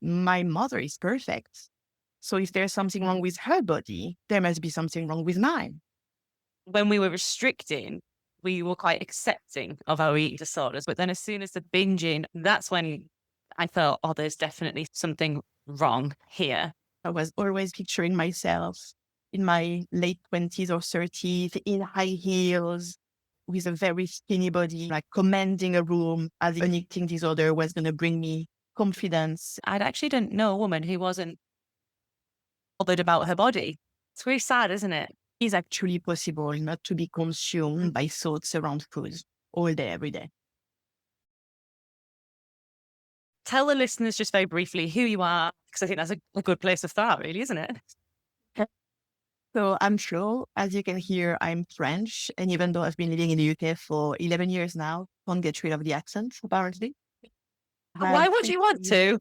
my mother is perfect. So if there's something wrong with her body, there must be something wrong with mine. When we were restricting, we were quite accepting of our eating disorders. But then as soon as the binging, that's when I felt, oh, there's definitely something wrong here. I was always picturing myself in my late 20s or 30s in high heels with a very skinny body, like commanding a room as if an eating disorder was going to bring me confidence. I actually didn't know a woman who wasn't bothered about her body. It's really sad, isn't it? It's actually possible not to be consumed by thoughts around food all day, every day. Tell the listeners just very briefly who you are, because I think that's a good place to start, really, isn't it? So I'm sure, as you can hear, I'm French. And even though I've been living in the UK for 11 years now, can't get rid of the accent, apparently. Why would you want to?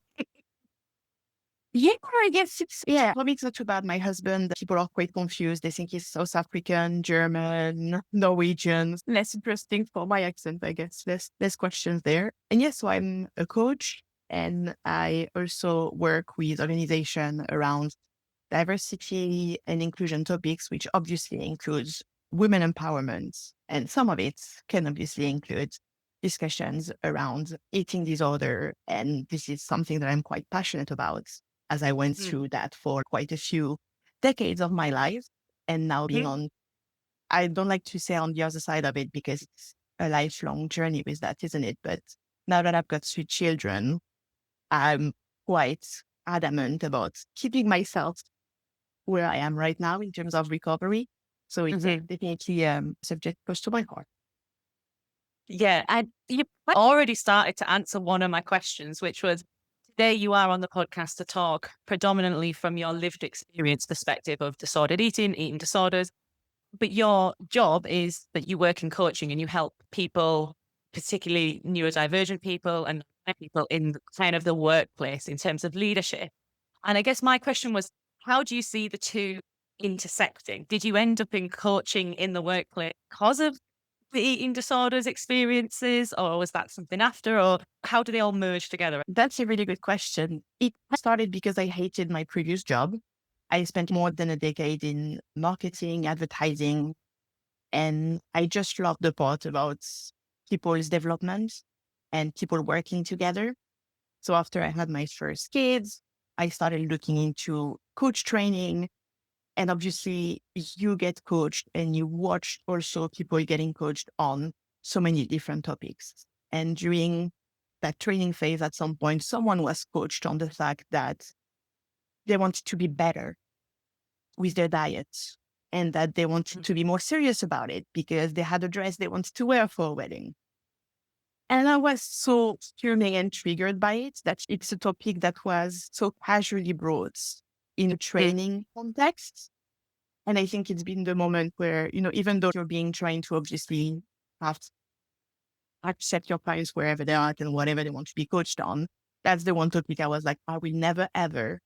Yeah, I guess yeah, for me, it's not too bad. My husband, people are quite confused. They think he's South African, German, Norwegian. Less interesting for my accent, I guess. Less questions there. And yes, so I'm a coach and I also work with organizations around diversity and inclusion topics, which obviously includes women empowerment. And some of it can obviously include discussions around eating disorder. And this is something that I'm quite passionate about as I went Mm. through that for quite a few decades of my life. And now being Mhm. on, I don't like to say on the other side of it because it's a lifelong journey with that, isn't it? But now that I've got 3 children, I'm quite adamant about keeping myself where I am right now in terms of recovery. So it's Mhm. definitely subject close to my heart. Yeah, and you already started to answer one of my questions, which was today you are on the podcast to talk predominantly from your lived experience perspective of disordered eating, eating disorders. But your job is that you work in coaching and you help people, particularly neurodivergent people and people in kind of the workplace in terms of leadership. And I guess my question was, how do you see the two intersecting? Did you end up in coaching in the workplace because of the eating disorders experiences, or was that something after, or how do they all merge together? That's a really good question. It started because I hated my previous job. I spent more than a decade in marketing, advertising, and I just loved the part about people's development and people working together. So after I had my first kids, I started looking into coach training. And obviously, you get coached and you watch also people getting coached on so many different topics. And during that training phase, at some point, someone was coached on the fact that they wanted to be better with their diet and that they wanted to be more serious about it because they had a dress they wanted to wear for a wedding. And I was so stirring and triggered by it that it's a topic that was so casually brought in a Mm. training context. And I think it's been the moment where, even though you're being trained to obviously have to accept your clients wherever they are and whatever they want to be coached on, that's the one topic I was like, I will never, ever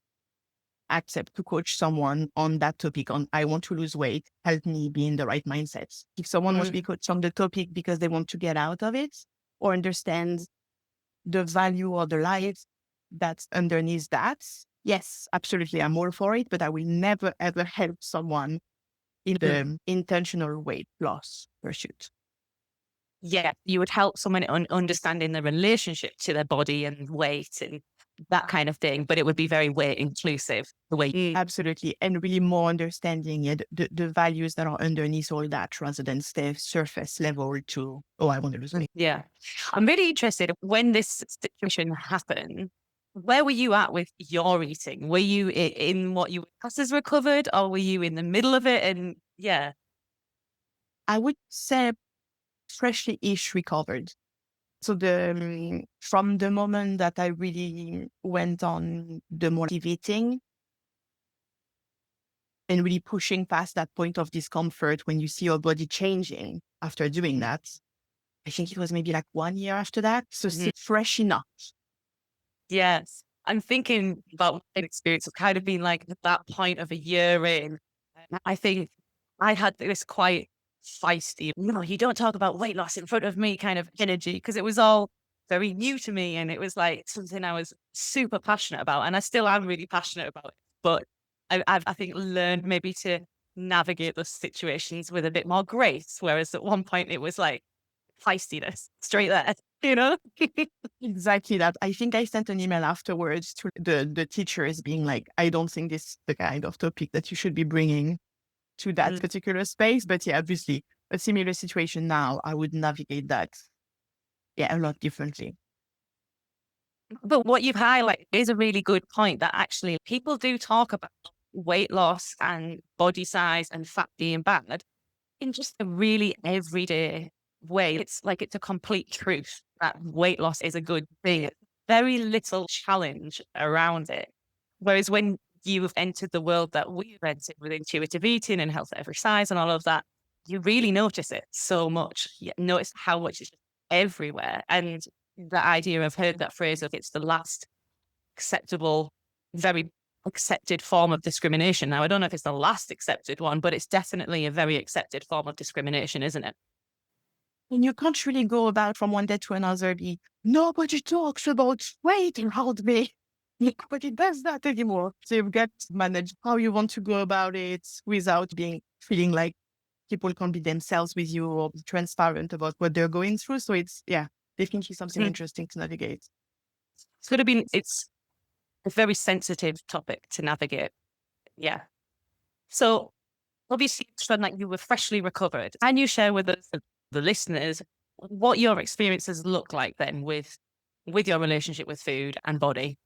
accept to coach someone on that topic on I want to lose weight, help me be in the right mindset. If someone wants to Mm. be coached on the topic because they want to get out of it or understand the value or the life that's underneath that, yes, absolutely, I'm all for it, but I will never, ever help someone in Mm. the intentional weight loss pursuit. Yeah, you would help someone understanding the relationship to their body and weight and that kind of thing, but it would be very weight inclusive the way. Absolutely. And really more understanding it, the values that are underneath all that rather than stay surface level to, oh, I want to lose weight. Yeah. I'm really interested when this situation happened. Where were you at with your eating? Were you in what you class as recovered, or were you in the middle of it? And yeah. I would say freshly-ish recovered. So from the moment that I really went on the more active eating and really pushing past that point of discomfort when you see your body changing after doing that, I think it was maybe like 1 year after that. So Mhm. still fresh enough. Yes. I'm thinking about my experience of kind of being like at that point of a year in. I think I had this quite feisty, no, you don't talk about weight loss in front of me kind of energy because it was all very new to me. And it was like something I was super passionate about. And I still am really passionate about it. But I think learned maybe to navigate those situations with a bit more grace. Whereas at one point it was like feistiness straight there, you know? Exactly that. I think I sent an email afterwards to the teachers being like, I don't think this is the kind of topic that you should be bringing to that Mm. particular space. But yeah, obviously, a similar situation now, I would navigate that, yeah, a lot differently. But what you've highlighted is a really good point that actually people do talk about weight loss and body size and fat being bad in just a really everyday way. It's like it's a complete truth that weight loss is a good thing. Very little challenge around it. Whereas when you've entered the world that we've entered with intuitive eating and health at every size and all of that, you really notice it so much. You notice how much it's just everywhere. And the idea, I've heard that phrase of it's the last acceptable, very accepted form of discrimination. Now, I don't know if it's the last accepted one, but it's definitely a very accepted form of discrimination, isn't it? And you can't really go about from one day to another, nobody talks about weight around me. Nobody does that anymore. So you've got to manage how you want to go about it without feeling like people can't be themselves with you or be transparent about what they're going through. So it's, yeah, definitely something Mm. interesting to navigate. It's going to be, it's a very sensitive topic to navigate. Yeah. So obviously, it's fun that you were freshly recovered. Can you share with us, the listeners, what your experiences look like then with your relationship with food and body?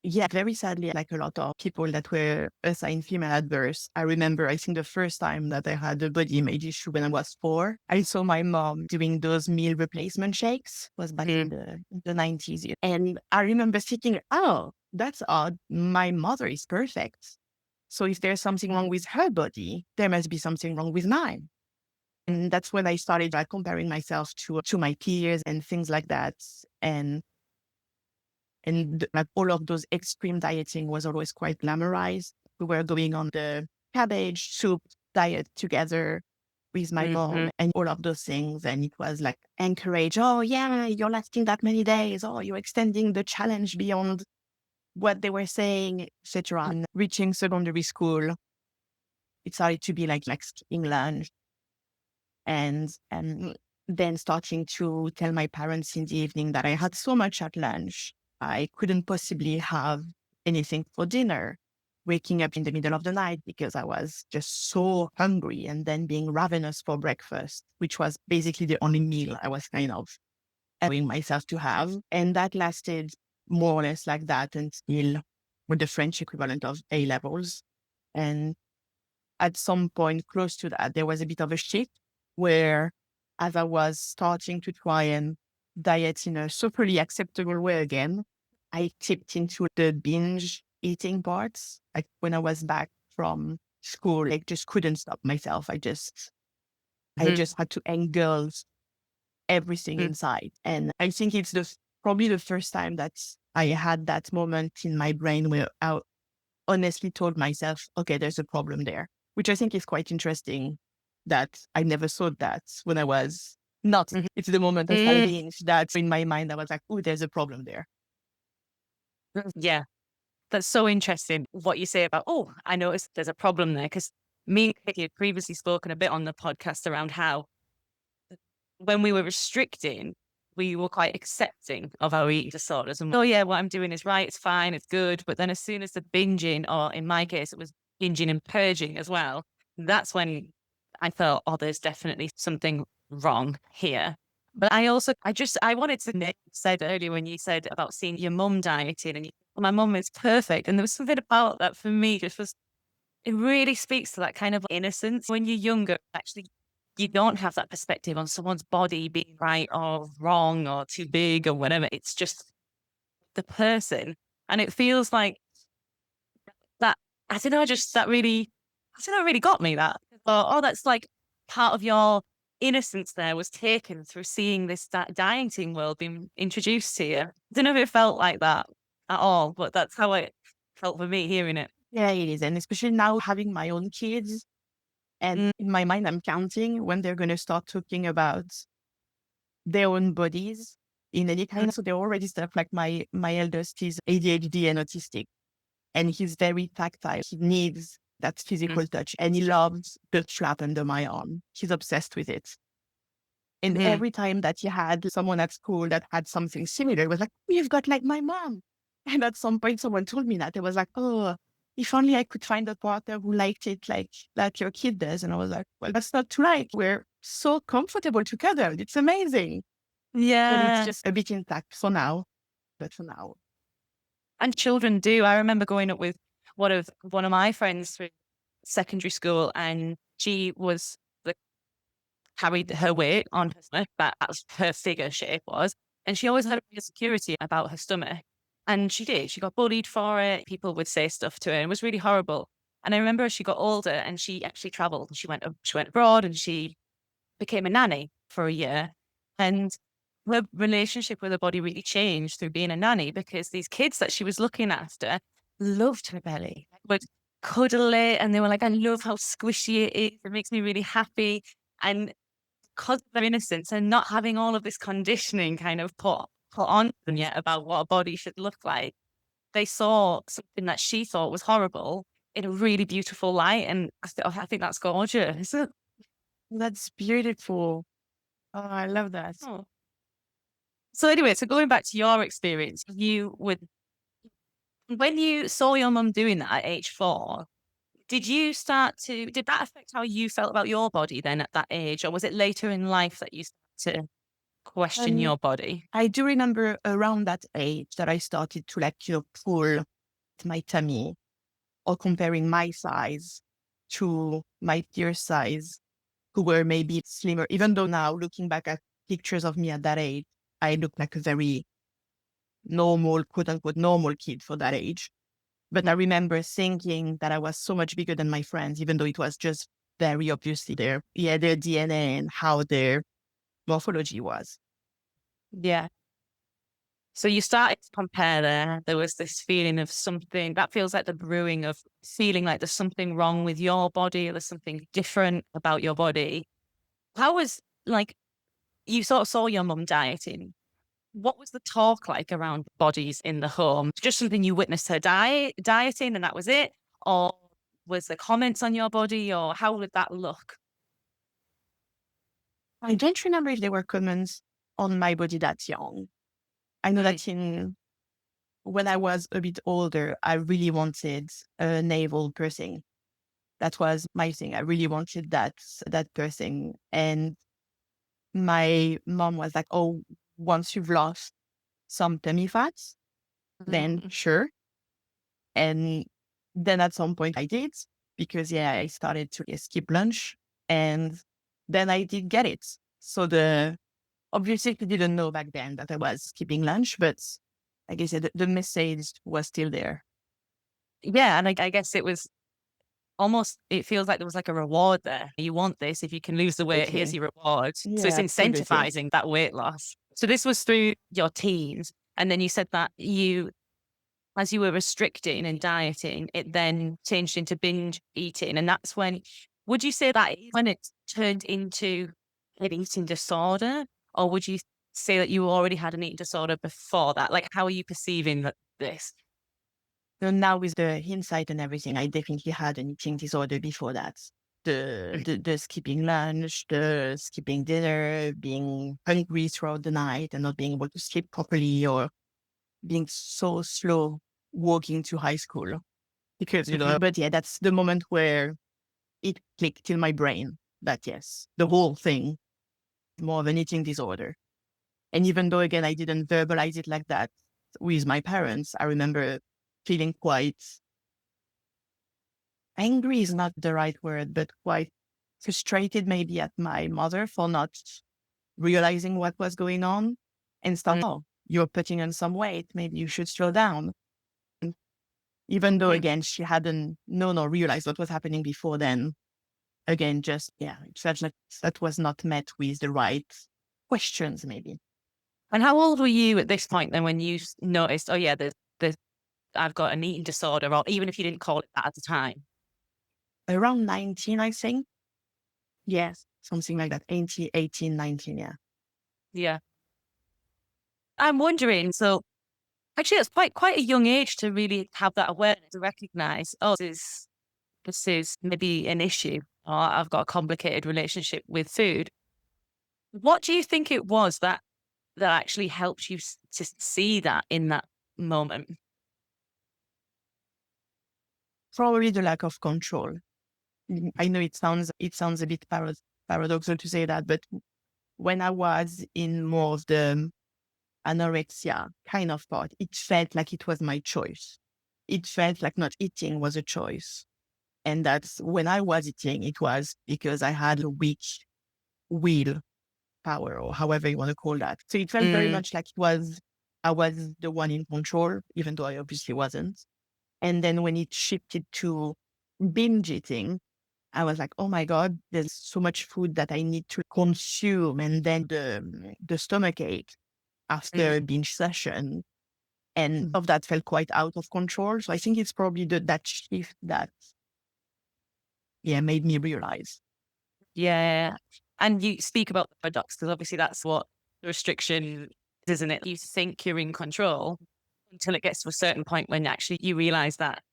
Yeah, very sadly, like a lot of people that were assigned female at birth, I remember, I think the first time that I had a body image issue when I was 4, I saw my mom doing those meal replacement shakes, was back in Mm. the 90s. And I remember thinking, oh, that's odd. My mother is perfect. So if there's something wrong with her body, there must be something wrong with mine. And that's when I started like comparing myself to my peers and things like that. And like all of those extreme dieting was always quite glamorized. We were going on the cabbage soup diet together with my Mhm. mom and all of those things. And it was like encourage, oh yeah, you're lasting that many days. Oh, you're extending the challenge beyond what they were saying, etc. And reaching secondary school, it started to be like skipping lunch and then starting to tell my parents in the evening that I had so much at lunch, I couldn't possibly have anything for dinner. Waking up in the middle of the night because I was just so hungry, and then being ravenous for breakfast, which was basically the only meal I was kind of allowing myself to have. And that lasted more or less like that until with the French equivalent of A levels. And at some point close to that, there was a bit of a shift where, as I was starting to try and diet in a socially acceptable way again, I tipped into the binge eating parts. Like when I was back from school, I just couldn't stop myself. I Mhm. just had to engulf everything Mm. inside. And I think it's probably the first time that I had that moment in my brain where I honestly told myself, okay, there's a problem there, which I think is quite interesting that I never thought that when I was not. Mhm. It's the moment of I Mm. binge that in my mind, I was like, oh, there's a problem there. Yeah, that's so interesting what you say about, oh, I noticed there's a problem there. Because me and Katie had previously spoken a bit on the podcast around how when we were restricting, we were quite accepting of our eating disorders. And, oh, yeah, what I'm doing is right, it's fine, it's good. But then as soon as the binging, or in my case, it was binging and purging as well, that's when I felt, oh, there's definitely something wrong here. But I wanted to said earlier when you said about seeing your mum dieting and my mum is perfect. And there was something about that for me, just was, it really speaks to that kind of innocence. When you're younger, actually, you don't have that perspective on someone's body being right or wrong or too big or whatever. It's just the person. And it feels like that, I don't know, just that really, I don't know, really got me that. Oh, that's like part of your innocence there was taken through seeing this dieting world being introduced to you. I don't know if it felt like that at all, but that's how it felt for me hearing it. Yeah, it is. And especially now having my own kids. And Mm. in my mind, I'm counting when they're going to start talking about their own bodies in any kind. So they're already stuff like my eldest is ADHD and autistic, and he's very tactile. He needs that Mm. physical touch, and he loves the flap under my arm. He's obsessed with it. And Mm. every time that he had someone at school that had something similar, it was like, "You've got like my mom." And at some point, someone told me that. It was like, "Oh, if only I could find a partner who liked it like your kid does." And I was like, "Well, that's not too like. We're so comfortable together. It's amazing." But it's Yeah. just a bit intact for now. But for now. And children do. I remember growing up with one of my friends through secondary school, and she was the carried her weight on her stomach. That's her figure shape was. And she always had a real insecurity about her stomach. And she did. She got bullied for it. People would say stuff to her. It was really horrible. And I remember as she got older and she actually traveled. She went abroad and she became a nanny for a year. And her relationship with her body really changed through being a nanny because these kids that she was looking after loved her belly, would cuddle it. And they were like, I love how squishy it is. It makes me really happy. And because of their innocence and not having all of this conditioning kind of put on them yet about what a body should look like, they saw something that she thought was horrible in a really beautiful light. And I think that's gorgeous. That's beautiful. Oh, I love that. Oh. So anyway, so going back to your experience, you would when you saw your mum doing that at age 4, did that affect how you felt about your body then at that age? Or was it later in life that you started to question And your body? I do remember around that age that I started to pull my tummy or comparing my size to my peers' size who were maybe slimmer, even though now looking back at pictures of me at that age, I look like a very normal, quote unquote, normal kid for that age. But I remember thinking that I was so much bigger than my friends, even though it was just very obviously their DNA and how their morphology was. Yeah. So you started to compare there. There was this feeling of something that feels like the brewing of feeling like there's something wrong with your body or there's something different about your body. How was like you sort of saw your mum dieting? What was the talk like around bodies in the home? Just something you witnessed her dieting and that was it? Or was there comments on your body or how would that look? I don't remember if there were comments on my body that young. I know Mm. that when I was a bit older, I really wanted a navel piercing. That was my thing. I really wanted that piercing. And my mom was like, "Oh, once you've lost some tummy fats, then Mm. sure." And then at some point I did because I started to skip lunch, and then I did get it. So the obviously I didn't know back then that I was skipping lunch, but like I said, the message was still there. Yeah, and I guess it was almost it feels like there was like a reward there. You want this. If you can lose the weight, here's Absolutely. your reward. So it's Yeah, absolutely. incentivizing that weight loss. So this was through your teens. And then you said that as you were restricting and dieting, it then changed into binge eating. And that's when, would you say that is when it turned into an eating disorder? Or would you say that you already had an eating disorder before that? Like, how are you perceiving this? So now with the hindsight and everything, I definitely had an eating disorder before that. The skipping lunch, the skipping dinner, being hungry throughout the night and not being able to sleep properly, or being so slow walking to high school. Because, Mhm. but yeah, that's the moment where it clicked in my brain that yes, the whole thing is more of an eating disorder. And even though again, I didn't verbalize it like that with my parents, I remember feeling quite angry is not the right word, but quite frustrated maybe at my mother for not realizing what was going on and start, Mm. oh, you're putting on some weight. Maybe you should slow down. And even though Mm. again, she hadn't known or realized what was happening before then, again, just, it felt like that was not met with the right questions, maybe. And how old were you at this point then when you noticed, oh yeah, there's I've got an eating disorder, or even if you didn't call it that at the time? Around 19, I think. Yes, something like that. 18, 19, 19, yeah. Yeah. I'm wondering, so actually it's quite a young age to really have that awareness to recognize, oh, this is maybe an issue, or I've got a complicated relationship with food. What do you think it was that actually helped you to see that in that moment? Probably the lack of control. I know it sounds a bit paradoxal to say that, but when I was in more of the anorexia kind of part, it felt like it was my choice. It felt like not eating was a choice. And that's when I was eating, it was because I had a weak will power, or however you want to call that. So it felt very Mm, much like I was the one in control, even though I obviously wasn't. And then when it shifted to binge eating, I was like, oh my God, there's so much food that I need to consume. And then the stomach ache after mm. a binge session. And of that felt quite out of control. So I think it's probably that shift that, yeah, made me realize. Yeah. And you speak about the paradox because obviously that's what the restriction is, isn't it? You think you're in control until it gets to a certain point when actually you realize that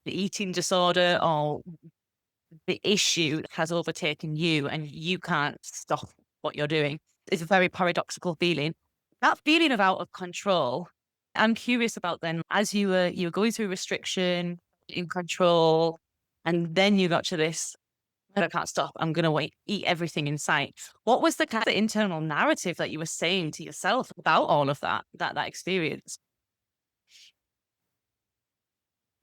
the eating disorder or the issue has overtaken you and you can't stop what you're doing. It's a very paradoxical feeling. That feeling of out of control, I'm curious about then as you were going through restriction, in control, and then you got to this, I can't stop. I'm gonna wait, eat everything in sight. What was the kind of internal narrative that you were saying to yourself about all of that experience?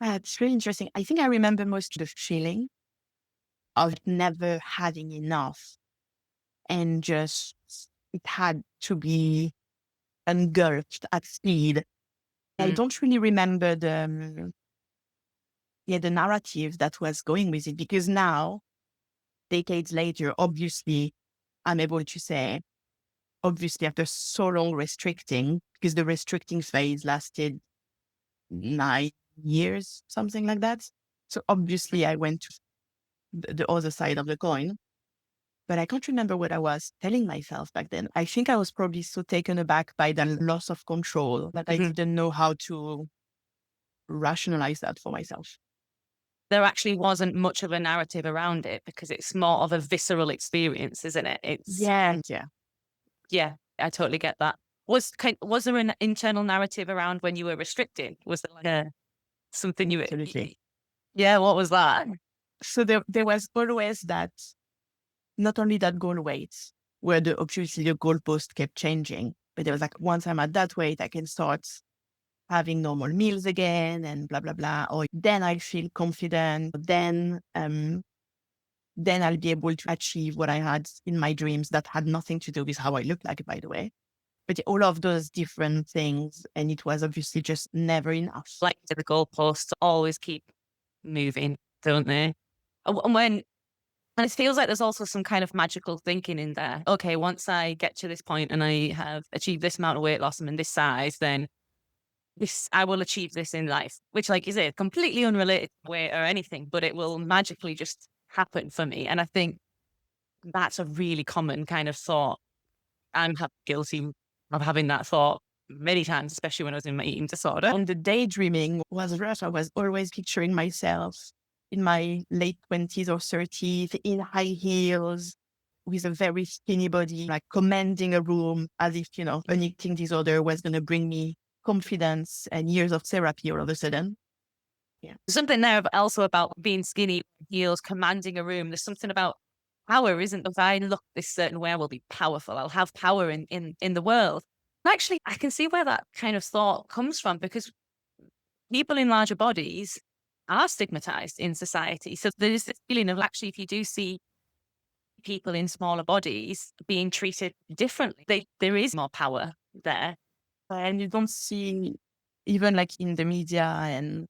It's really interesting. I think I remember most the feeling of never having enough, and just it had to be engulfed at speed. I Mm, don't really remember the narrative that was going with it, because now, decades later, obviously, I'm able to say, obviously, after so long restricting, because the restricting phase lasted 9 years, something like that. So obviously, I went to the other side of the coin, but I can't remember what I was telling myself back then. I think I was probably so taken aback by the loss of control that I mhm. didn't know how to rationalize that for myself. There actually wasn't much of a narrative around it because it's more of a visceral experience, isn't it? It's Yeah, yeah, yeah, I totally get that. Was there an internal narrative around when you were restricting? Was there like a something you were absolutely. yeah, what was that? So there was always that, not only that goal weight, where obviously the goalpost kept changing, but there was like, once I'm at that weight, I can start having normal meals again and blah, blah, blah. Or then I feel confident. Then I'll be able to achieve what I had in my dreams that had nothing to do with how I look like, by the way. But all of those different things. And it was obviously just never enough. Like the goalposts always keep moving, don't they? And when and it feels like there's also some kind of magical thinking in there. Okay, once I get to this point and I have achieved this amount of weight loss, I'm in this size, then this I will achieve this in life. Which, like, is it completely unrelated to weight or anything, but it will magically just happen for me. And I think that's a really common kind of thought. Guilty of having that thought many times, especially when I was in my eating disorder. And the daydreaming was rough. I was always picturing myself in my late 20s or 30s in high heels with a very skinny body, like commanding a room, as if, an eating disorder was going to bring me confidence and years of therapy all of a sudden. Yeah, Something there also about being skinny, heels, commanding a room. There's something about power, isn't there? If I look this certain way, I will be powerful. I'll have power in the world. Actually, I can see where that kind of thought comes from because people in larger bodies are stigmatized in society. So there's this feeling of actually, if you do see people in smaller bodies being treated differently, there is more power there. and you don't see, even like in the media and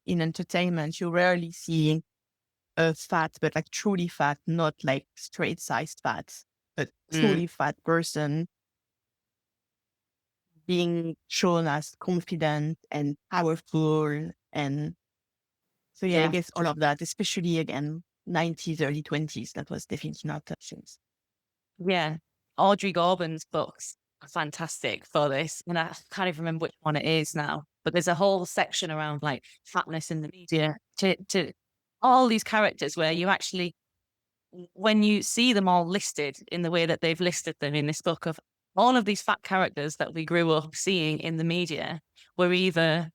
in entertainment, you rarely see a fat, but like truly fat, not like straight sized fat, but Mm, truly fat person being shown as confident and powerful. And so, yeah, I yeah. guess all of that, especially again, 90s, early 20s, that was definitely not things. Yeah. Audrey Gorbin's books. fantastic for this. And I can't even remember which one it is now, but there's a whole section around like fatness in the media to all these characters where you actually, when you see them all listed in the way that they've listed them in this book of all of these fat characters that we grew up seeing in the media were either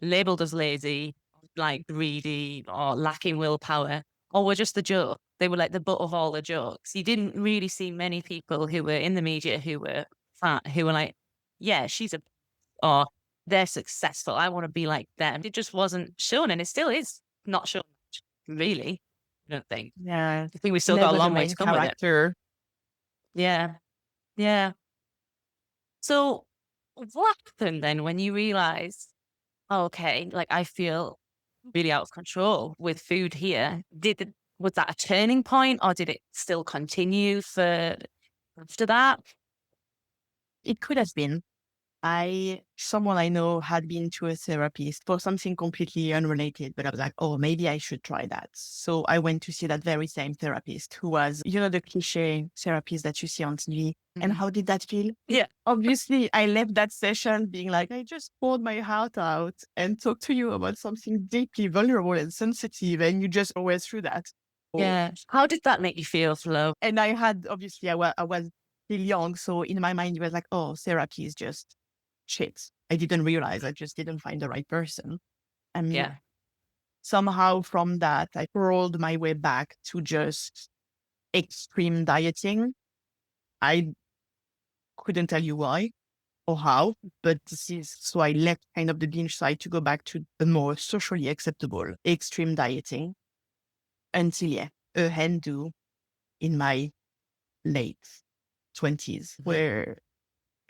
labeled as lazy, like greedy or lacking willpower, or were just the joke. They were like the butt of all the jokes. You didn't really see many people who were in the media who were fat, who were like, yeah, she's a, or they're successful. I want to be like them. It just wasn't shown, and it still is not shown, really. I don't think. Yeah. I think we still got a Never the long way main to come with it. character. Yeah. Yeah. So what happened then when you realized, oh, okay, like I feel really out of control with food here? Was that a turning point or did it still continue for after that? It could have been. Someone I know had been to a therapist for something completely unrelated, but I was like, oh, maybe I should try that. So I went to see that very same therapist who was, the cliche therapist that you see on TV. And Mhm. how did that feel? Yeah. Obviously, I left that session being like, I just poured my heart out and talked to you about something deeply vulnerable and sensitive, and you just always through that. Oh. Yeah. How did that make you feel, Flo? And I had, obviously, I was still young. So in my mind, it was like, oh, therapy is just shit. I didn't realize I just didn't find the right person. And Yeah. somehow from that, I crawled my way back to just extreme dieting. I couldn't tell you why or how, but this is so I left kind of the binge side to go back to the more socially acceptable extreme dieting until, yeah, a hen do in my late 20s, where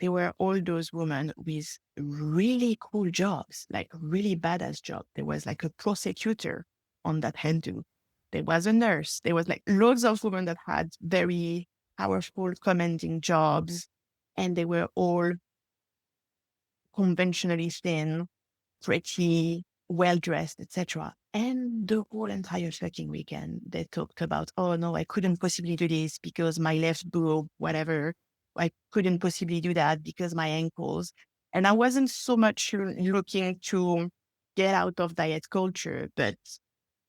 they were all those women with really cool jobs, like really badass job. There was like a prosecutor on that Hindu. There was a nurse. There was like loads of women that had very powerful, commanding jobs. And they were all conventionally thin, pretty, well dressed, etc. And the whole entire fucking weekend, they talked about, oh no, I couldn't possibly do this because my left boob, whatever. I couldn't possibly do that because my ankles. And I wasn't so much looking to get out of diet culture, but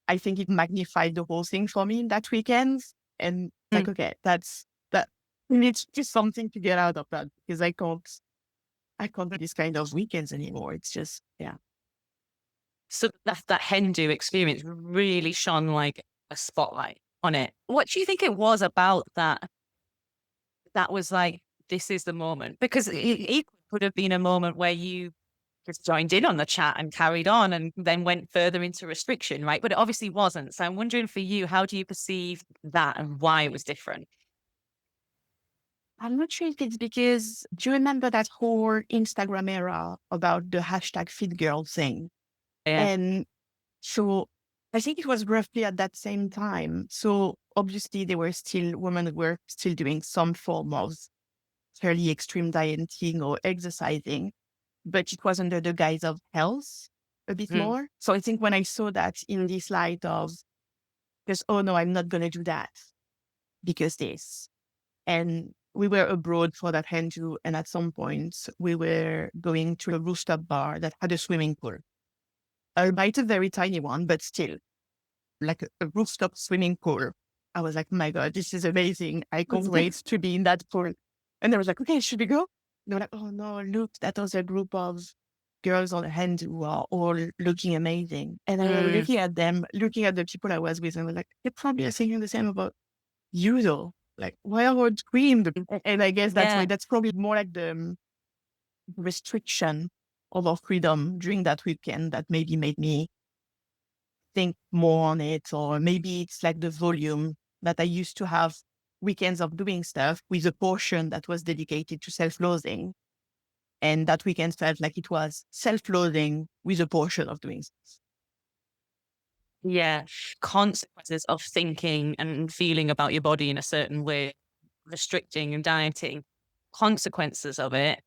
I think it magnified the whole thing for me that weekend. And like, Mm. okay, that's that. It's just something to get out of that because I can't do this kind of weekends anymore. It's just, yeah. So that Hindu experience really shone like a spotlight on it. What do you think it was about that was like, this is the moment? Because it could have been a moment where you just joined in on the chat and carried on and then went further into restriction, right? But it obviously wasn't. So I'm wondering for you, how do you perceive that and why it was different? I'm not sure if it's because, do you remember that whole Instagram era about the hashtag fit girl thing? Yeah. And so I think it was roughly at that same time. So obviously there were still women who were still doing some form of fairly extreme dieting or exercising, but it was under the guise of health a bit Mm. more. So I think when I saw that in this light of just, oh no, I'm not going to do that because this. And we were abroad for that Hindu. And at some point we were going to a rooftop bar that had a swimming pool, albeit a very tiny one, but still like a rooftop swimming pool. I was like, oh my God, this is amazing. I can't wait to be in that pool. And they was like, okay, should we go? They were like, oh no, look, that was a group of girls on the hand who are all looking amazing. And I remember Mm. looking at them, looking at the people I was with, and I was like, they probably are thinking the same about you though. Like, why are we screamed? And I guess that's why Yeah. that's probably more like the restriction of our freedom during that weekend that maybe made me think more on it. Or maybe it's like the volume that I used to have weekends of doing stuff with a portion that was dedicated to self-loathing. And that weekend felt like it was self-loathing with a portion of doing stuff. Yeah. Consequences of thinking and feeling about your body in a certain way, restricting and dieting, consequences of it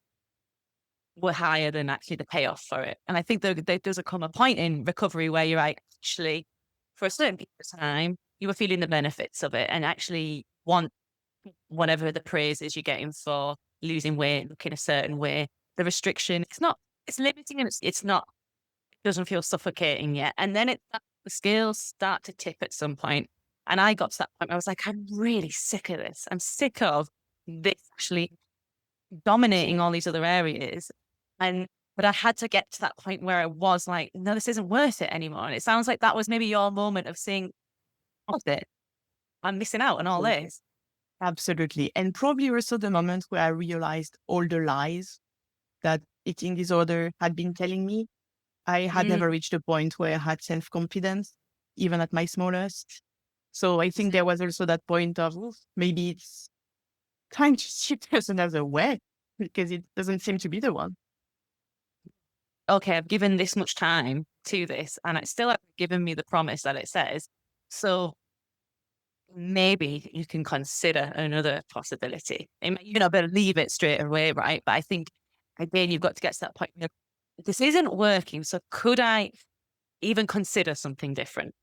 were higher than actually the payoff for it. And I think there does come a point in recovery where you're like, actually, for a certain period of time, you were feeling the benefits of it and actually want whatever the praise is you're getting for losing weight, looking a certain way. The restriction, it's limiting and it's not, it doesn't feel suffocating yet. And then the scales start to tip at some point. And I got to that point where I was like, I'm really sick of this. I'm sick of this actually dominating all these other areas. But I had to get to that point where I was like, no, this isn't worth it anymore. And it sounds like that was maybe your moment of seeing, what's it? I'm missing out on all this. Absolutely. And probably also the moment where I realized all the lies that eating disorder had been telling me. I had Mm. never reached a point where I had self-confidence, even at my smallest. So I think there was also that point of, "Oof, maybe it's time to see there's another way because it doesn't seem to be the one." Okay, I've given this much time to this and it still hasn't given me the promise that it says. So maybe you can consider another possibility. You're not going to leave it straight away, right? But I think, again, you've got to get to that point where this isn't working. So could I even consider something different?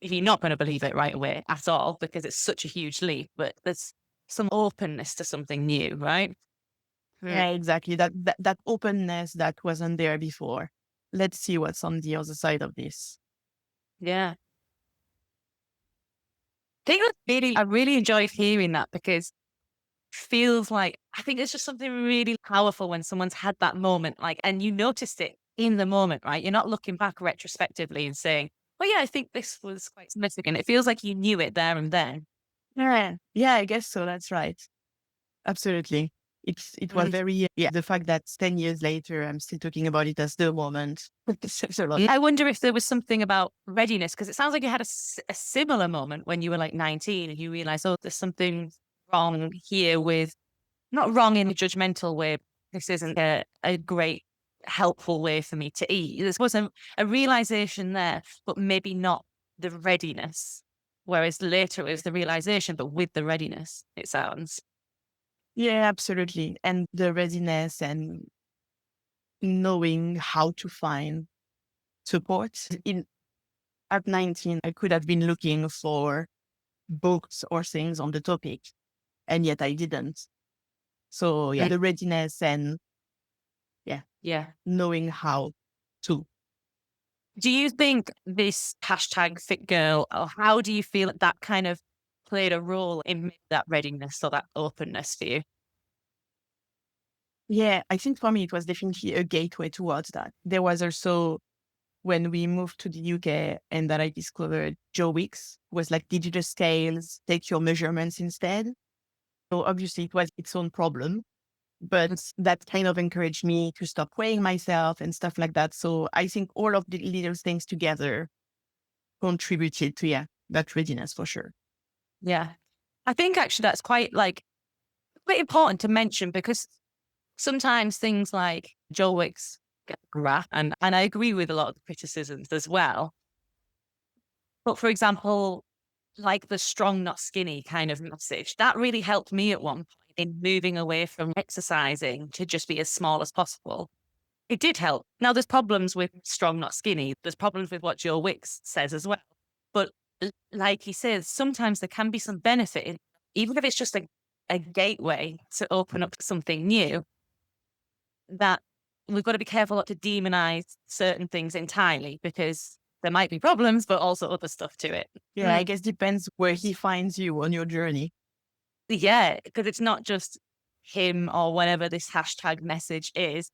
If you're not going to believe it right away at all, because it's such a huge leap, but there's some openness to something new, right? Mm. Yeah, exactly. That openness that wasn't there before. Let's see what's on the other side of this. Yeah. I really enjoyed hearing that because feels like I think it's just something really powerful when someone's had that moment, like, and you noticed it in the moment, right? You're not looking back retrospectively and saying, "Well, yeah, I think this was quite significant." It feels like you knew it there and then. Yeah. Yeah, I guess so. That's right. Absolutely. It was Mm. very, yeah, the fact that 10 years later, I'm still talking about it as the moment. Says a lot. I wonder if there was something about readiness because it sounds like you had a similar moment when you were like 19 and you realized, oh, there's something wrong here with not wrong in a judgmental way. This isn't a great helpful way for me to eat. There was a realization there, but maybe not the readiness. Whereas later it was the realization, but with the readiness, it sounds. Yeah, absolutely. And the readiness and knowing how to find support. At 19, I could have been looking for books or things on the topic, and yet I didn't. So yeah, Mm. the readiness and yeah, Yeah. knowing how to. Do you think this hashtag fit girl, or how do you feel that kind of played a role in that readiness or that openness for you? Yeah, I think for me, it was definitely a gateway towards that. There was also when we moved to the UK and that I discovered Joe Wicks was like digital scales, take your measurements instead. So obviously it was its own problem, but that kind of encouraged me to stop weighing myself and stuff like that. So I think all of the little things together contributed to, yeah, that readiness for sure. Yeah. I think actually that's quite important to mention because sometimes things like Joe Wicks get graph, and I agree with a lot of the criticisms as well. But for example, like the strong, not skinny kind of message, that really helped me at one point in moving away from exercising to just be as small as possible. It did help. Now, there's problems with strong, not skinny. There's problems with what Joe Wicks says as well. But like he says, sometimes there can be some benefit in, even if it's just a gateway to open up something new, that we've got to be careful not to demonize certain things entirely because there might be problems, but also other stuff to it. Yeah, I Mm. guess depends where he finds you on your journey. Yeah, because it's not just him or whatever this hashtag message is.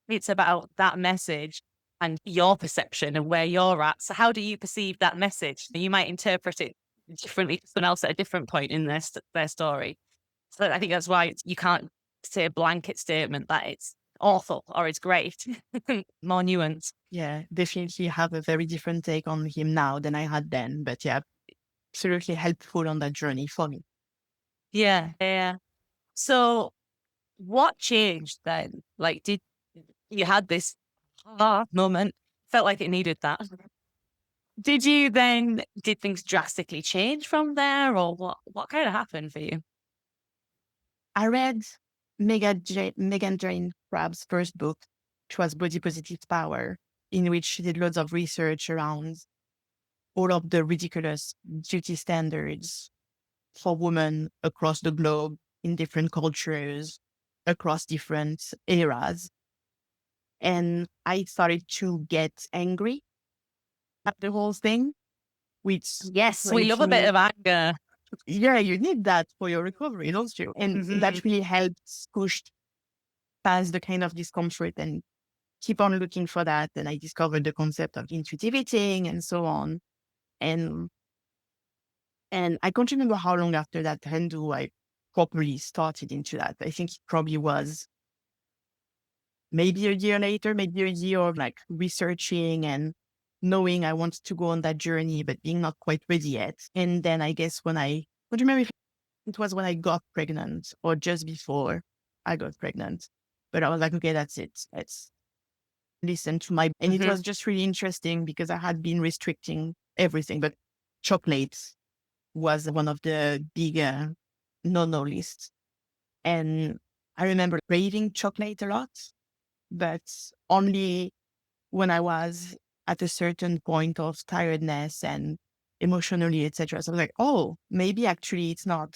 It's about that message and your perception and where you're at. So how do you perceive that message? You might interpret it differently to someone else at a different point in their story. So I think that's why you can't say a blanket statement that it's awful or it's great. More nuance. Yeah, definitely have a very different take on him now than I had then. But yeah, absolutely helpful on that journey for me. Yeah. Yeah. So what changed then? Like, did you had this moment, felt like it needed that. Did you then, did things drastically change from there or what kind of happened for you? I read Megan Jane Crab's first book, which was Body Positive Power, in which she did loads of research around all of the ridiculous beauty standards for women across the globe in different cultures. across different eras. And I started to get angry at the whole thing, which Yes, we love a bit strangely, of anger. yeah, you need that for your recovery, don't you? And Hmm. that really helps push past the kind of discomfort and keep on looking for that. And I discovered the concept of intuitive eating and so on. And I can't remember how long after that Hindu I properly started into that. I think it probably was maybe a year later, maybe a year of like researching and knowing I wanted to go on that journey, but being not quite ready yet. And then I guess I don't remember if it was when I got pregnant or just before I got pregnant. But I was like, okay, that's it. Let's listen to my, and it Hmm. was just really interesting because I had been restricting everything, but chocolates was one of the bigger no lists. And I remember craving chocolate a lot, but only when I was at a certain point of tiredness and emotionally, etc. So I was like, oh, maybe actually it's not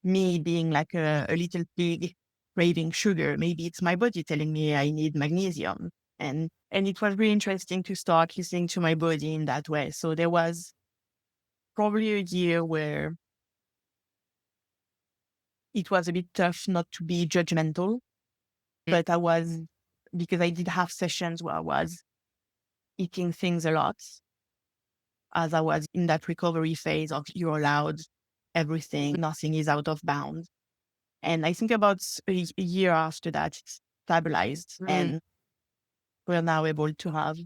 me being like a little pig craving sugar. Maybe it's my body telling me I need magnesium. And it was really interesting to start listening to my body in that way. So there was probably a year where it was a bit tough not to be judgmental, but I was, because I did have sessions where I was eating things a lot as I was in that recovery phase of you're allowed everything, nothing is out of bounds. And I think about a year after that, it's stabilized Mm. and we're now able to have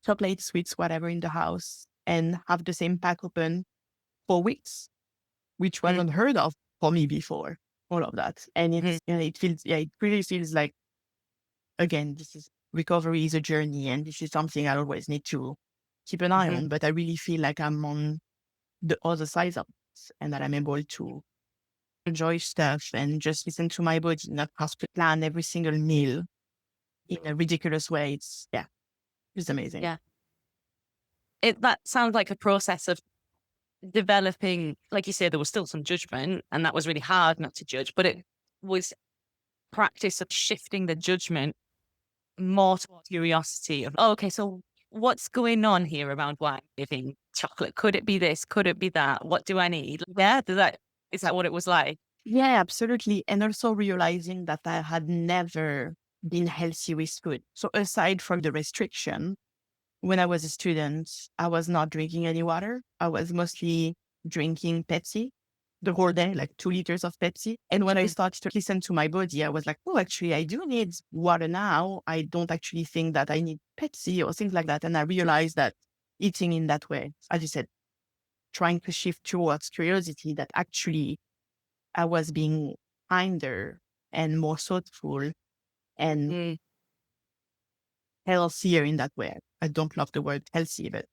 chocolate, sweets, whatever in the house and have the same pack open for weeks, which was Mm. unheard of for me before, all of that. And Mm. it feels, yeah, it really feels like, again, this is recovery is a journey and this is something I always need to keep an eye Mhm. on. But I really feel like I'm on the other side of it and that I'm able to enjoy stuff and just listen to my body, not have to plan every single meal in a ridiculous way. It's amazing. Yeah. That sounds like a process of developing, like you said, there was still some judgment and that was really hard not to judge, but it was practice of shifting the judgment more towards curiosity of, oh, okay, so what's going on here around why I'm giving chocolate? Could it be this? Could it be that? What do I need? Yeah. Is that what it was like? Yeah, absolutely. And also realizing that I had never been healthy with food. So aside from the restriction, when I was a student, I was not drinking any water. I was mostly drinking Pepsi the whole day, like 2 liters of Pepsi. And when I started to listen to my body, I was like, oh, actually, I do need water now. I don't actually think that I need Pepsi or things like that. And I realized that eating in that way, as you said, trying to shift towards curiosity, that actually I was being kinder and more thoughtful and Mm. healthier in that way. I don't love the word healthy, but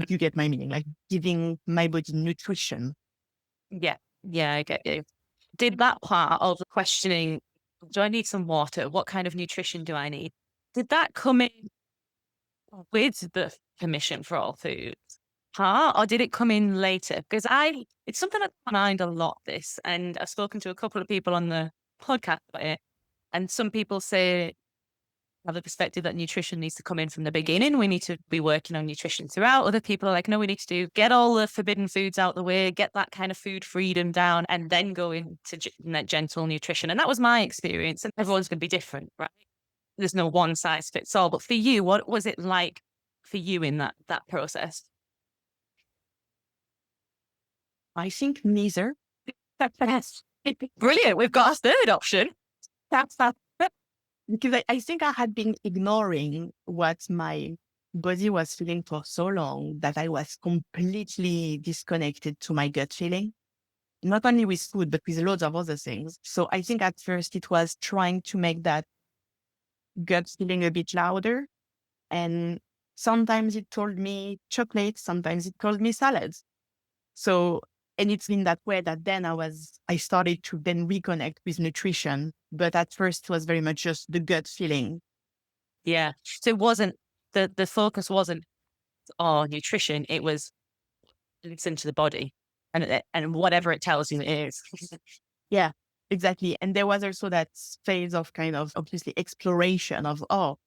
you get my meaning, like giving my body nutrition. Yeah. Yeah, I get you. Did that part of questioning, do I need some water? What kind of nutrition do I need? Did that come in with the permission for all foods? Huh? Or did it come in later? Because it's something that's on my mind a lot, this. And I've spoken to a couple of people on the podcast about it. And some people say, have the perspective that nutrition needs to come in from the beginning. We need to be working on nutrition throughout. Other people are like, no, we need to get all the forbidden foods out the way, get that kind of food freedom down, and then go into gentle nutrition. And that was my experience. And everyone's going to be different, right? There's no one size fits all. But for you, what was it like for you in that process? I think neither. Yes. Brilliant. We've got a third option. That's not because I think I had been ignoring what my body was feeling for so long that I was completely disconnected to my gut feeling, not only with food, but with loads of other things. So I think at first it was trying to make that gut feeling a bit louder. And sometimes it told me chocolate, sometimes it told me salads. So, and it's in that way that then I started to then reconnect with nutrition. But at first it was very much just the gut feeling. Yeah. So it wasn't the focus wasn't on nutrition. It was listen to the body and whatever it tells you it is. Yeah. Exactly. And there was also that phase of kind of obviously exploration of, oh,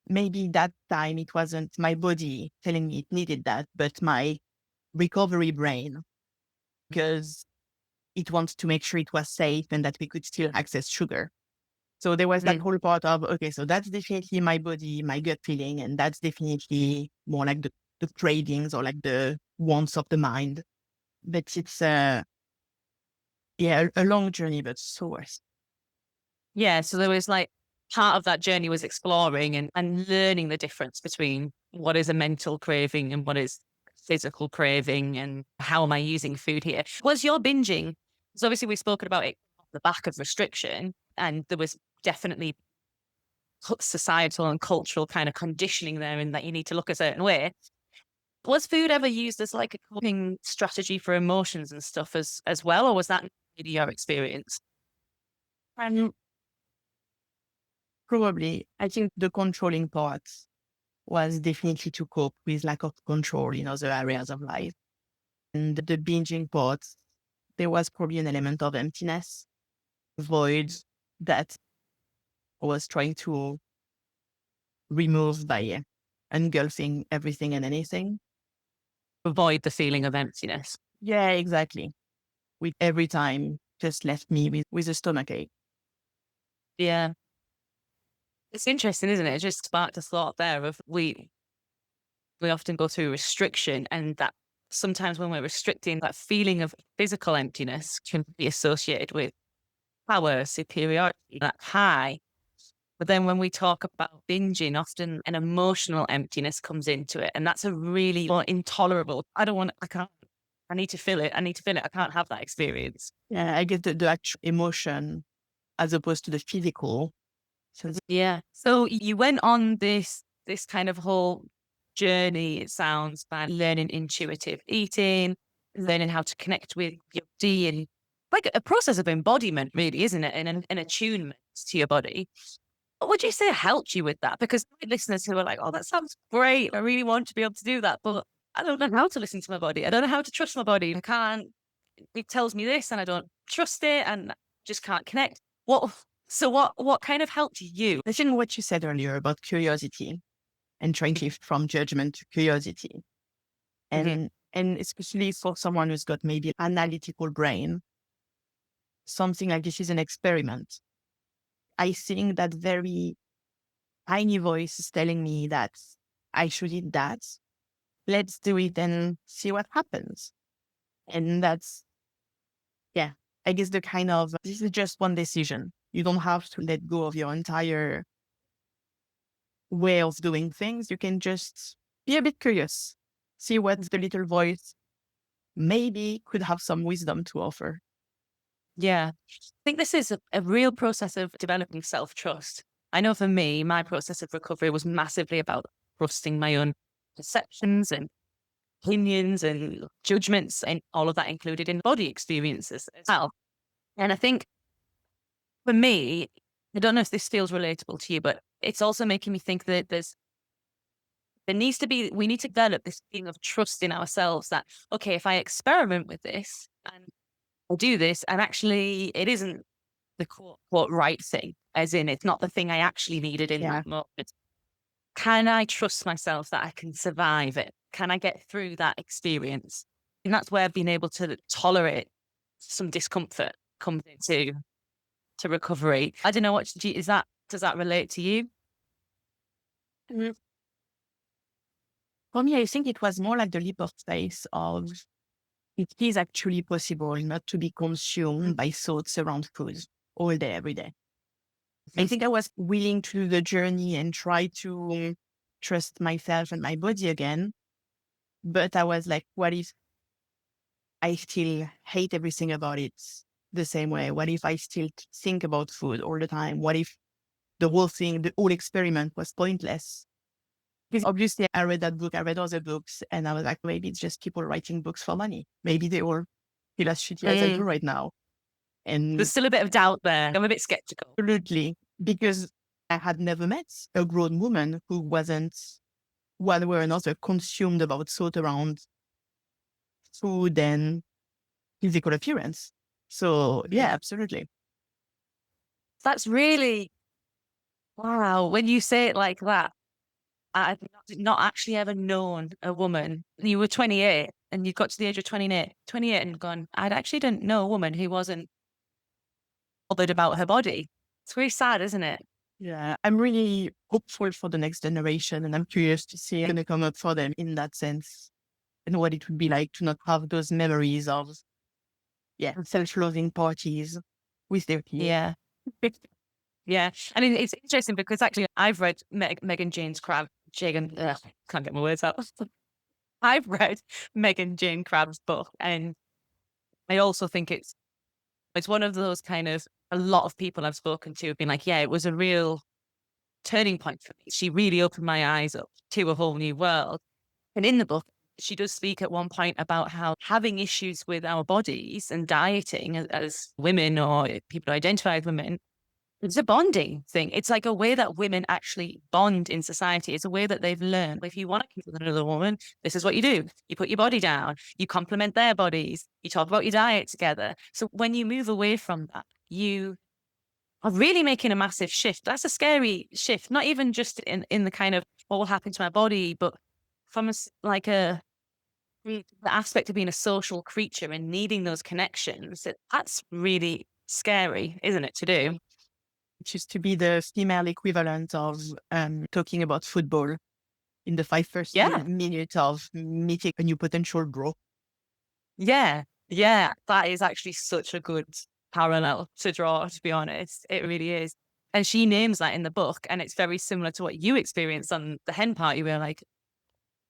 maybe that time it wasn't my body telling me it needed that, but my recovery brain, because it wants to make sure it was safe and that we could still access sugar. So there was that Mm. whole part of, okay, so that's definitely my body, my gut feeling, and that's definitely more like the cravings or like the wants of the mind. But it's, yeah, a long journey, but so worth. Yeah. So there was like part of that journey was exploring and learning the difference between what is a mental craving and what is physical craving and how am I using food here. Was your binging? Because obviously we've spoken about it off the back of restriction, and there was definitely societal and cultural kind of conditioning there in that you need to look a certain way. Was food ever used as like a coping strategy for emotions and stuff as well, or was that really your experience? And probably, I think the controlling part was definitely to cope with lack of control in other areas of life. And the binging part, there was probably an element of emptiness, void that I was trying to remove by engulfing everything and anything. Avoid the feeling of emptiness. Yeah, exactly. With every time just left me with a stomachache. Yeah. It's interesting, isn't it? It just sparked a thought there of we often go through restriction, and that sometimes when we're restricting, that feeling of physical emptiness can be associated with power, superiority, that high. But then when we talk about binging, often an emotional emptiness comes into it. And that's a really more intolerable. I can't, I need to feel it. I need to feel it. I can't have that experience. Yeah, I get the actual emotion as opposed to the physical. So Yeah. So you went on this kind of whole journey, it sounds, by learning intuitive eating, learning how to connect with your body, and like a process of embodiment, really, isn't it? And an attunement to your body. What would you say helped you with that? Because listeners who are like, oh, that sounds great. I really want to be able to do that. But I don't know how to listen to my body. I don't know how to trust my body. I can't, it tells me this and I don't trust it and just can't connect. What kind of helped you? I think what you said earlier about curiosity and trying to shift from judgment to curiosity. Mhm. And especially for someone who's got maybe analytical brain, something like this is an experiment. I think that very tiny voice is telling me that I should eat that. Let's do it and see what happens. And that's, yeah, I guess the kind of, this is just one decision. You don't have to let go of your entire way of doing things. You can just be a bit curious, see what the little voice maybe could have some wisdom to offer. Yeah. I think this is a real process of developing self trust. I know for me, my process of recovery was massively about trusting my own perceptions and opinions and judgments, and all of that included in body experiences as well. And I think for me, I don't know if this feels relatable to you, but it's also making me think that we need to develop this feeling of trust in ourselves that, okay, if I experiment with this and I do this, and actually it isn't the quote right thing, as in it's not the thing I actually needed in Yeah. that moment. Can I trust myself that I can survive it? Can I get through that experience? And that's where being able to tolerate some discomfort comes into to recovery. I don't know is that, does that relate to you? Mm. For me, I think it was more like the leap of faith of it is actually possible not to be consumed by thoughts around food all day, every day. I Mhm. think I was willing to do the journey and try to trust myself and my body again. But I was like, what if I still hate everything about it the same way? What if I still think about food all the time? What if the whole thing, the whole experiment was pointless? Because obviously I read that book, I read other books, and I was like, maybe it's just people writing books for money. Maybe they all feel as shitty as I do Mm. right now. There's And still a bit of doubt there. I'm a bit skeptical. absolutely, because I had never met a grown woman who wasn't one way or another consumed about thought around food and physical appearance. So yeah, Mm. absolutely. That's really, wow. When you say it like that, I've not actually ever known a woman. You were 28 and you got to the age of 28 and gone, I actually didn't know a woman who wasn't bothered about her body. It's very sad, isn't it? Yeah, I'm really hopeful for the next generation, and I'm curious to see what's going to come up for them in that sense, and what it would be like to not have those memories of, yeah, self-loathing parties with their kids. Yeah. Yeah. And it's interesting because actually I've read Megan Jane's Crab, Jagan, can't get my words out. I've read Megan Jane Crab's book, and I also think it's one of those kind of, a lot of people I've spoken to have been like, yeah, it was a real turning point for me. She really opened my eyes up to a whole new world. And in the book, she does speak at one point about how having issues with our bodies and dieting as women or people who identify as women, it's a bonding thing. It's like a way that women actually bond in society. It's a way that they've learned. If you want to connect with another woman, this is what you do. You put your body down, you compliment their bodies, you talk about your diet together. So when you move away from that, you are really making a massive shift. That's a scary shift, not even just in the kind of what will happen to my body, but from like the aspect of being a social creature and needing those connections. That's really scary, isn't it, to do? Which used to be the female equivalent of talking about football in the five first Yeah. minutes of meeting a new potential bro. Yeah. Yeah. That is actually such a good parallel to draw, to be honest. It really is. And she names that in the book. And it's very similar to what you experienced on the hen party, where like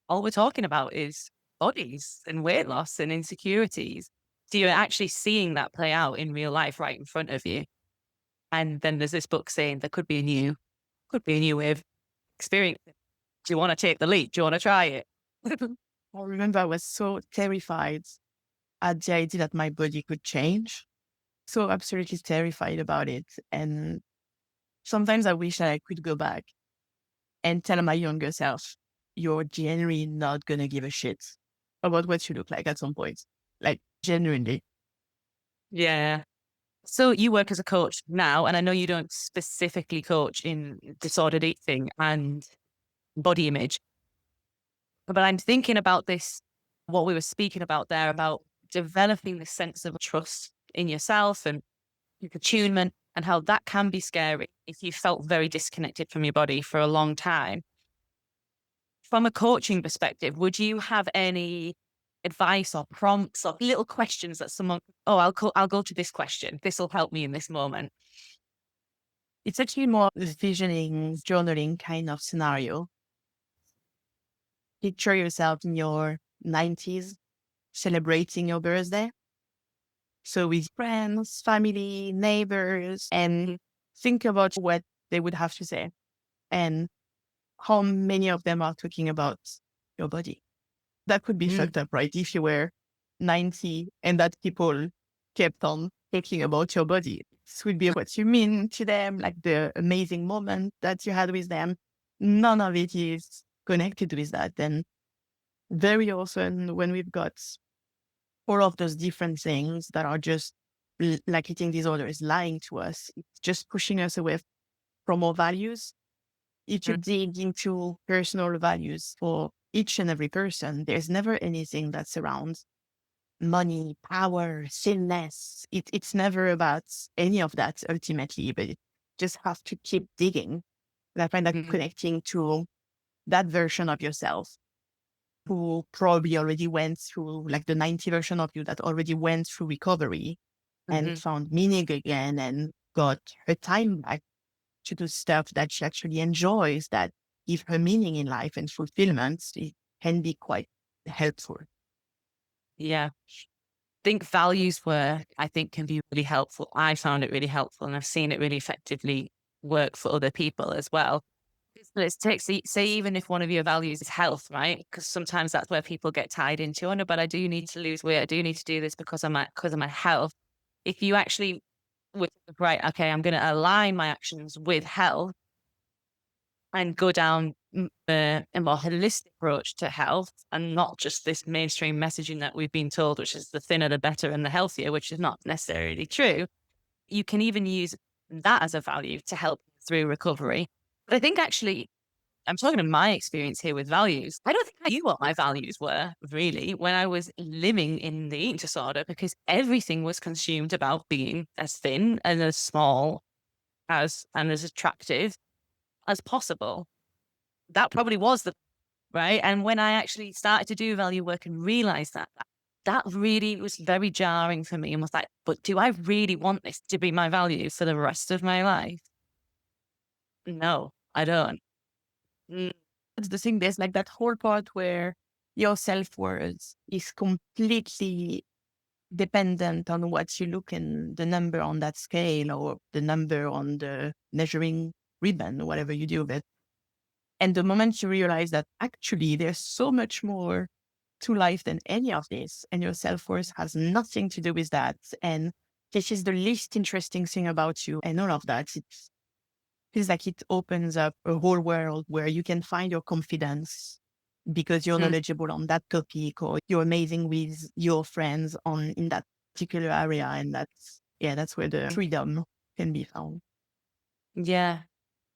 all we're talking about is bodies and weight loss and insecurities. So you're actually seeing that play out in real life right in front of you. And then there's this book saying there could be a new way of experiencing it. Do you want to take the leap? Do you want to try it? I remember I was so terrified at the idea that my body could change. So absolutely terrified about it. And sometimes I wish I could go back and tell my younger self, you're genuinely not going to give a shit about what you look like at some point. Like, genuinely. Yeah. So you work as a coach now, and I know you don't specifically coach in disordered eating and body image, but I'm thinking about this, what we were speaking about there, about developing this sense of trust in yourself and attunement, and how that can be scary if you felt very disconnected from your body for a long time. From a coaching perspective, would you have any advice or prompts or little questions that someone, oh, I'll go to this question. This will help me in this moment. It's actually more visioning, journaling kind of scenario. Picture yourself in your 90s celebrating your birthday. So with friends, family, neighbors, and think about what they would have to say and how many of them are talking about your body. That could be Mm, fucked up, right? If you were 90 and that people kept on talking about your body. This would be what you mean to them, like the amazing moment that you had with them. None of it is connected with that. And very often when we've got all of those different things that are just like eating disorder is lying to us, it's just pushing us away from our values. If you mm, dig into personal values for each and every person, there's never anything that surrounds money, power, thinness. It's never about any of that ultimately, but you just have to keep digging. And I find that mm, connecting to that version of yourself who probably already went through, like the 90 version of you that already went through recovery and mhm. found meaning again and got her time back to do stuff that she actually enjoys that give her meaning in life and fulfillment. It can be quite helpful. Yeah. Think values work, I think, can be really helpful. I found it really helpful and I've seen it really effectively work for other people as well. Let's take, say, even if one of your values is health, right? Because sometimes that's where people get tied into, oh, no, but I do need to lose weight. I do need to do this because of my health. If you actually would, right, okay, I'm going to align my actions with health and go down a more holistic approach to health and not just this mainstream messaging that we've been told, which is the thinner, the better and the healthier, which is not necessarily true. You can even use that as a value to help through recovery. But I think actually, I'm talking of my experience here with values. I don't think I knew what my values were really when I was living in the eating disorder, because everything was consumed about being as thin and as small and as attractive as possible. That probably was the right. And when I actually started to do value work and realized that really was very jarring for me and was like, but do I really want this to be my value for the rest of my life? No, I don't. Mm, That's the thing. There's like that whole part where your self-worth is completely dependent on what you look in the number on that scale or the number on the measuring ribbon, whatever you do with it. And the moment you realize that actually there's so much more to life than any of this, and your self-worth has nothing to do with that, and this is the least interesting thing about you, and all of that, it feels like it opens up a whole world where you can find your confidence because you're mm, knowledgeable on that topic or you're amazing with your friends on in that particular area. And that's where the freedom can be found. yeah.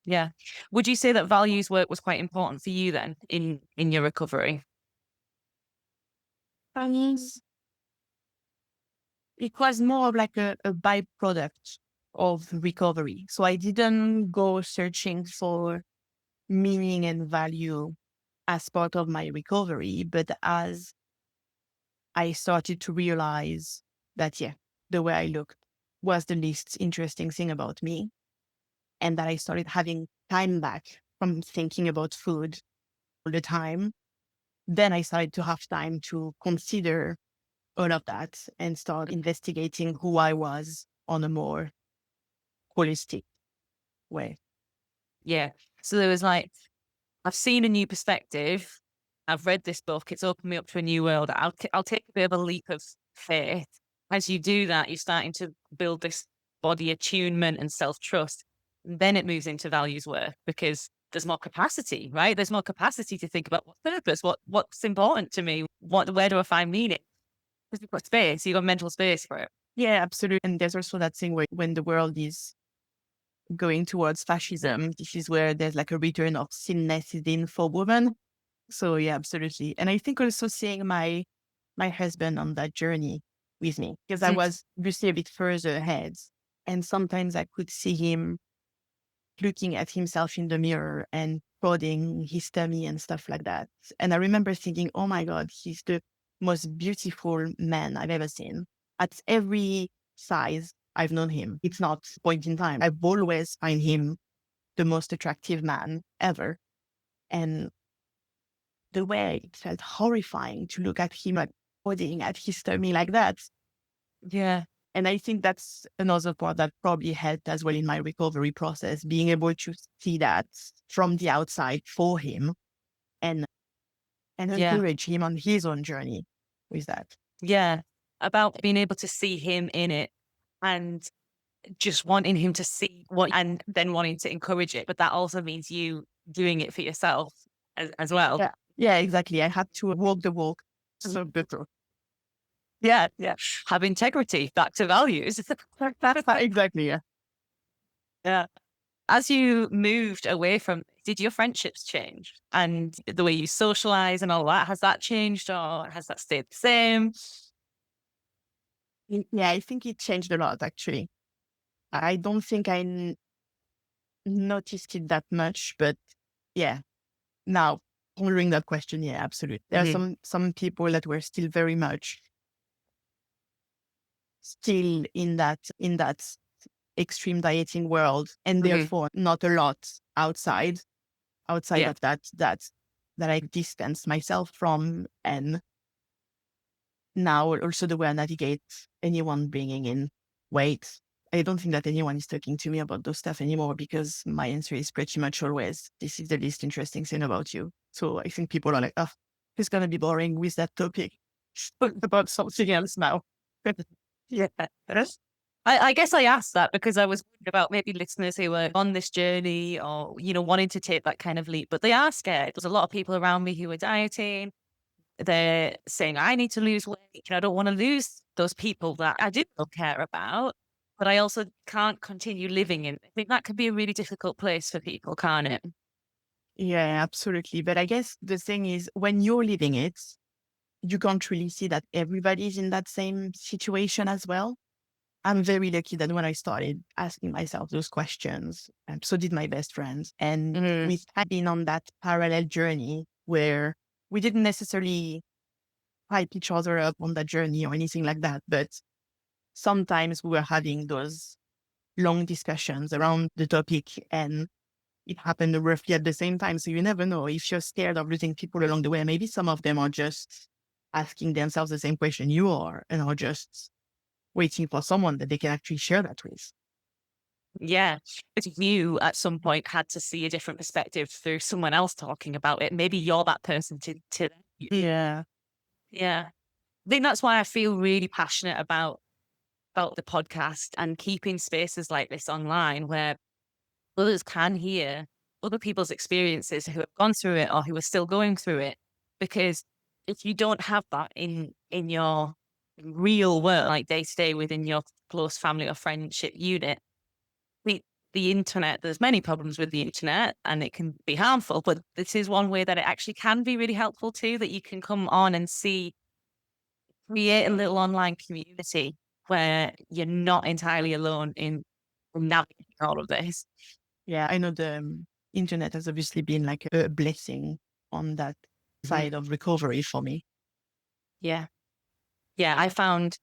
Yeah. Would you say that values work was quite important for you then in your recovery? And it was more of like a byproduct of recovery. So I didn't go searching for meaning and value as part of my recovery, but as I started to realize that, yeah, the way I looked was the least interesting thing about me. And that I started having time back from thinking about food all the time. Then I started to have time to consider all of that and start investigating who I was on a more holistic way. Yeah. So there was like, I've seen a new perspective. I've read this book. It's opened me up to a new world. I'll take a bit of a leap of faith. As you do that, you're starting to build this body attunement and self trust. Then it moves into values work because there's more capacity, right? There's more capacity to think about what's purpose, what's important to me, where do I find meaning? Because you've got space, you've got mental space for it. Yeah, absolutely. And there's also that thing where when the world is going towards fascism, this is where there's like a return of thinness in for women. So yeah, absolutely. And I think also seeing my husband on that journey with me, because I Mm, was obviously a bit further ahead. And sometimes I could see him looking at himself in the mirror and prodding his tummy and stuff like that. And I remember thinking, oh my God, he's the most beautiful man I've ever seen. At every size I've known him. It's not point in time. I've always find him the most attractive man ever. And the way it felt horrifying to look at him like prodding at his tummy like that. yeah. And I think that's another part that probably helped as well in my recovery process, being able to see that from the outside for him and Yeah. encourage him on his own journey with that. Yeah. About being able to see him in it and just wanting him to see what and then wanting to encourage it. But that also means you doing it for yourself as well. Yeah. Yeah, exactly. I had to walk the walk. So better. Yeah. Yeah. Have integrity, back to values. Exactly. Yeah. Yeah. As you moved away from, did your friendships change and the way you socialize and all that? Has that changed or has that stayed the same? Yeah, I think it changed a lot actually. I don't think noticed it that much, but yeah, now pondering that question, yeah, absolutely. There are Hmm. some people that were still very much still in that extreme dieting world, and Hmm. therefore not a lot outside Yeah. of that I distance myself from. And now also the way I navigate anyone bringing in weight. I don't think that anyone is talking to me about those stuff anymore because my answer is pretty much always, this is the least interesting thing about you. So I think people are like, oh, it's going to be boring with that topic. Talk about something else now. Yeah. I guess I asked that because I was worried about maybe listeners who were on this journey or, wanting to take that kind of leap, but they are scared. There's a lot of people around me who are dieting. They're saying, I need to lose weight. I don't want to lose those people that I do care about. but I also can't continue living in. I think that can be a really difficult place for people, can't it? Yeah, absolutely. But I guess the thing is, when you're living it, you can't really see that everybody's in that same situation as well. I'm very lucky that when I started asking myself those questions, so did my best friends. And Mm. we had been on that parallel journey where we didn't necessarily hype each other up on that journey or anything like that. But sometimes we were having those long discussions around the topic, and it happened roughly at the same time. So you never know if you're scared of losing people along the way. Maybe some of them are just asking themselves the same question you are and are just waiting for someone that they can actually share that with. Yeah. But you at some point had to see a different perspective through someone else talking about it. Maybe you're that person to Yeah. yeah. I think that's why I feel really passionate about the podcast and keeping spaces like this online where others can hear other people's experiences who have gone through it or who are still going through it. Because if you don't have that in your real world, like day to day within your close family or friendship unit, the the internet, there's many problems with the internet and it can be harmful, but this is one way that it actually can be really helpful too, that you can come on and create a little online community where you're not entirely alone in navigating all of this. Yeah. I know the internet has obviously been like a blessing on that Mhm. side of recovery for me. Yeah. Yeah. I found,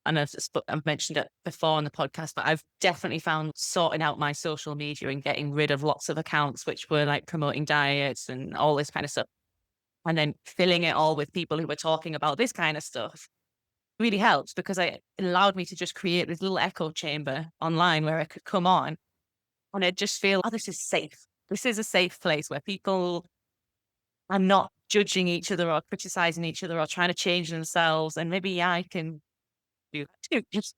and I've mentioned it before on the podcast, but I've definitely found sorting out my social media and getting rid of lots of accounts which were like promoting diets and all this kind of stuff. And then filling it all with people who were talking about this kind of stuff really helped because it allowed me to just create this little echo chamber online where I could come on and I just feel, oh, this is safe. This is a safe place where people are not judging each other or criticizing each other or trying to change themselves. And maybe I can do that too. Just,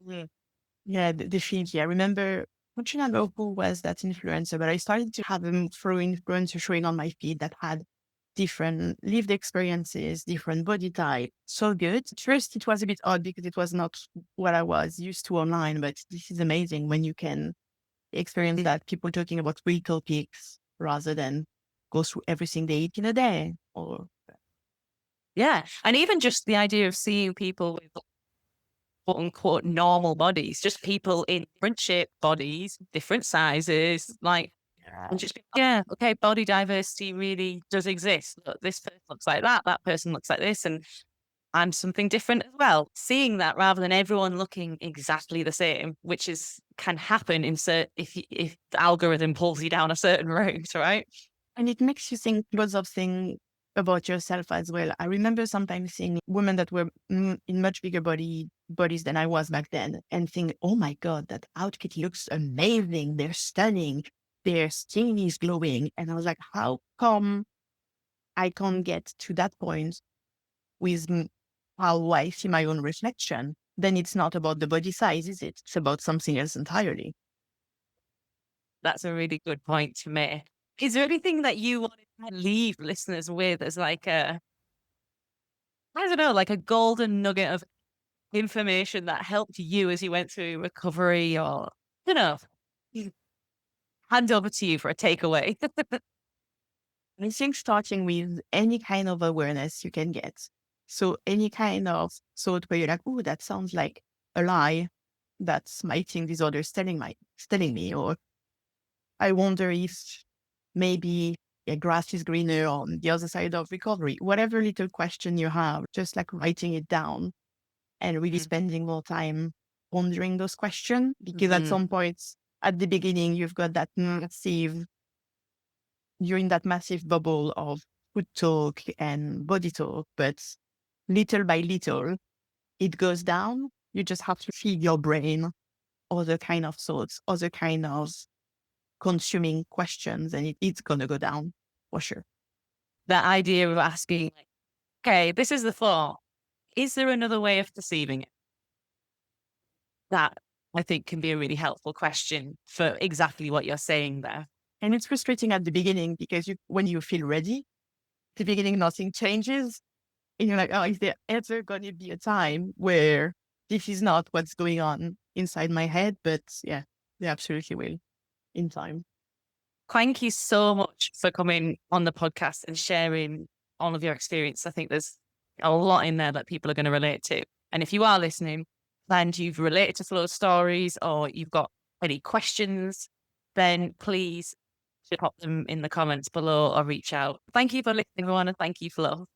mm, Yeah, definitely. I remember, I don't remember who was that influencer, but I started to have them through influencers showing on my feed that had different lived experiences, different body type. So good. At first, it was a bit odd because it was not what I was used to online, but this is amazing when you can experience mm, that people talking about real topics rather than go through everything they eat in a day. Or yeah. And even just the idea of seeing people with quote unquote normal bodies, just people in different shaped bodies, different sizes, like, and just, yeah, okay, body diversity really does exist. Look, this person looks like that person looks like this. And I'm something different as well. Seeing that rather than everyone looking exactly the same, which is can happen in if the algorithm pulls you down a certain route, right? and it makes you think lots of things about yourself as well. I remember sometimes seeing women that were in much bigger bodies than I was back then and think, oh my God, that outfit looks amazing. They're stunning. Their skin is glowing. And I was like, how come I can't get to that point with how I see my own reflection? Then it's not about the body size, is it? It's about something else entirely. That's a really good point to make. Is there anything that you want to leave listeners with as like I don't know, like a golden nugget of information that helped you as you went through recovery or, you know, hand over to you for a takeaway? I think starting with any kind of awareness you can get. So any kind of thought where you're like, oh, that sounds like a lie. That's my eating disorder is telling me, or I wonder if maybe a grass is greener on the other side of recovery. Whatever little question you have, just like writing it down and really Mm, spending more time pondering those questions. Because at mhm. some point at the beginning, you're in that massive bubble of food talk and body talk, but little by little, it goes down. You just have to feed your brain other kind of thoughts, other kind of consuming questions, and it's going to go down for sure. That idea of asking, like, okay, this is the thought. Is there another way of perceiving it? That I think can be a really helpful question for exactly what you're saying there. And it's frustrating at the beginning because when you feel ready, at the beginning, nothing changes. And you're like, oh, is there ever going to be a time where this is not what's going on? inside my head, but yeah, they absolutely will in time. Thank you so much for coming on the podcast and sharing all of your experience. I think there's a lot in there that people are going to relate to. And if you are listening and you've related to Flo's stories or you've got any questions, then please pop them in the comments below or reach out. Thank you for listening, everyone, and thank you, Flo.